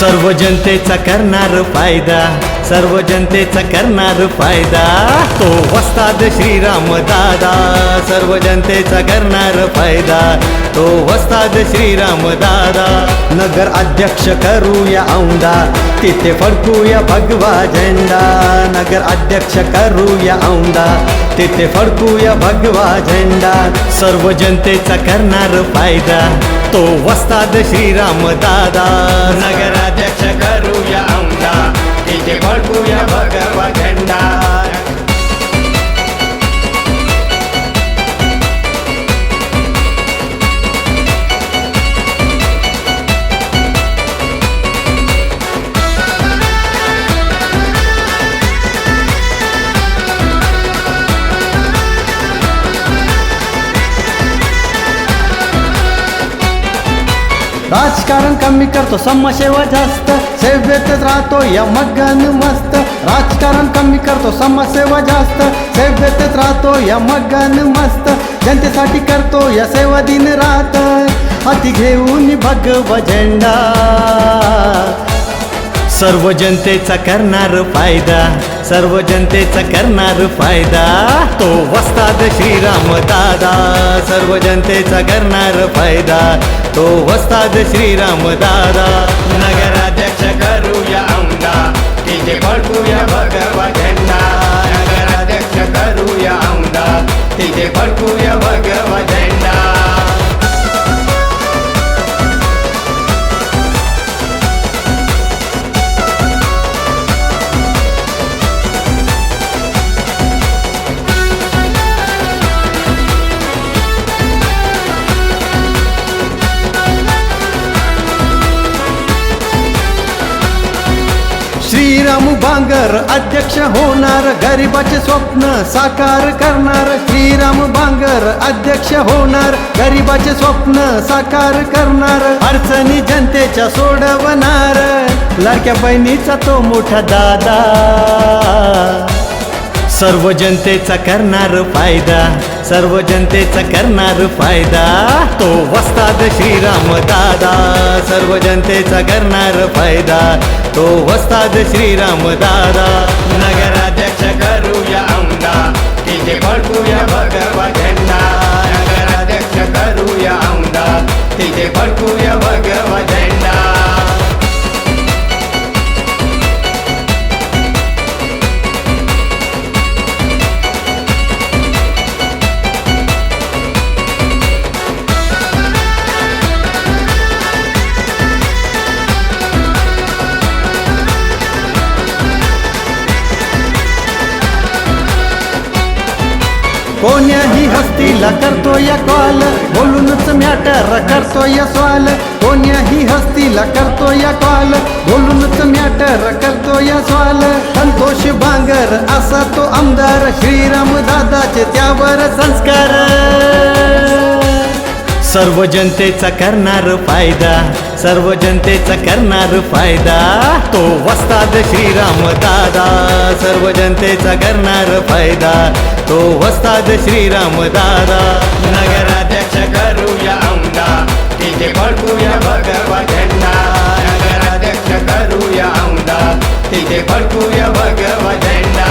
सर्व जनतेचा करणार फायदा, सर्व जनतेचा करणार फायदा, तो वस्ताद श्रीराम दादा. सर्व जनतेचा करणार फायदा, तो वस्ताद श्रीराम दादा. नगर अध्यक्ष करूया औंधा, तिथे फडकूया भगवा झेंडा. नगर अध्यक्ष करूया औंधा, तिथे फडकूया भगवा झेंडा. सर्व जनतेचा करणार फायदा, तो वस्ताद श्रीराम दादा. नगराध्यक्ष करूया औंधा, तिथे फडकूया भगवा झेंडा. राजकारण कमी करतो, समाजसेवा जास्त, सेवेतच राहतो या मगन मस्त. राजकारण कमी करतो, समाजसेवा जास्त, सेवेतच राहतो या मगन मस्त. जनतेसाठी करतो या सेवा दिन रात, हाती घेऊन भगवा झेंडा. सर्व जनतेचा करणार फायदा, सर्व जनतेचा करणार फायदा, तो वस्ताद श्रीराम दादा. सर्व जनतेचा करणार फायदा, तो वस्ताद श्रीराम दादा. नगराध्यक्ष करूया औंधा, तिथे फडकूया भगवा झेंडा. नगराध्यक्ष करूया औंधा, तिथे फडकूया भगवा झेंडा. श्रीराम बांगर अध्यक्ष होणार, गरिबाचे स्वप्न साकार करणार. श्रीराम बांगर अध्यक्ष होणार, गरिबाचे स्वप्न साकार करणार. अडचणी जनतेच्या सोडवणार, लाडक्या बहिणीचा तो मोठा दादा. सर्व जनतेचा करणार फायदा, सर्व जनतेचा करणार फायदा, तो वस्ताद श्रीराम दादा. सर्व जनतेचा करणार फायदा, तो वस्ताद श्रीराम दादा. नगराध्यक्ष करूया औंधा, तिथे फडकूया भगवा झेंडा. नगराध्यक्ष करूया औंधा, तिथे फडकूया भगवा झेंडा. कोण्याही हस्तीला करतो या कॉल, बोलूनच मॅटर करतो या सवाल. कोण्याही हस्तीला करतो या कॉल, बोलूनच मॅटर करतो या सवाल. संतोष बांगर असा तो आमदार, श्रीराम दादाचे त्यावर संस्कार. सर्व जनतेचा करणार फायदा, सर्व जनतेचा करणार फायदा, तो वस्ताद श्रीराम दादा. सर्व जनतेचा करणार फायदा, तो वस्ताद श्रीराम दादा. नगराध्यक्ष करूया औंधा, तिथे फडकूया भगवा झेंडा. नगराध्यक्ष करूया औंधा, तिथे फडकूया भगवा झेंडा.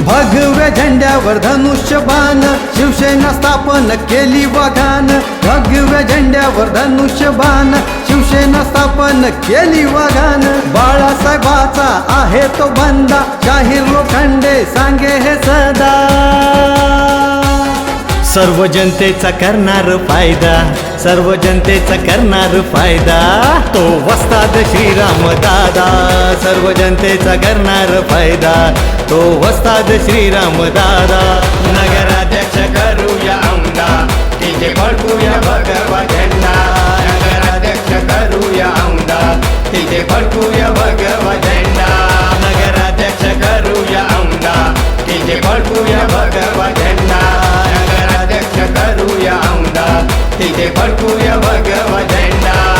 भगव्या झेंड्यावर धनुष्यबाण, शिवसेना स्थापन केली वाघान. भगव्या झेंड्यावर धनुष्यबाण, शिवसेना स्थापन केली वाघान. बाळासाहेबाचा आहे तो बंदा, शाहीर लोखंडे सांगे हे सदा. सर्व जनतेचा करणार फायदा, सर्व जनतेचा करणार फायदा, तो वस्ताद श्रीराम दादा. सर्व जनतेचा करणार फायदा, तो वस्ताद श्रीराम दादा. नगराध्यक्ष करूया औंधा, तिथे फडकूया भगवा झेंडा. नगराध्यक्ष करूया औंधा, तिथे फडकूया भगवा झेंडा. नगराध्यक्ष करूया औंधा, तिथे फडकूया भगवा झेंडा. नगराध्यक्ष करू फडकूया भगवा झेंडा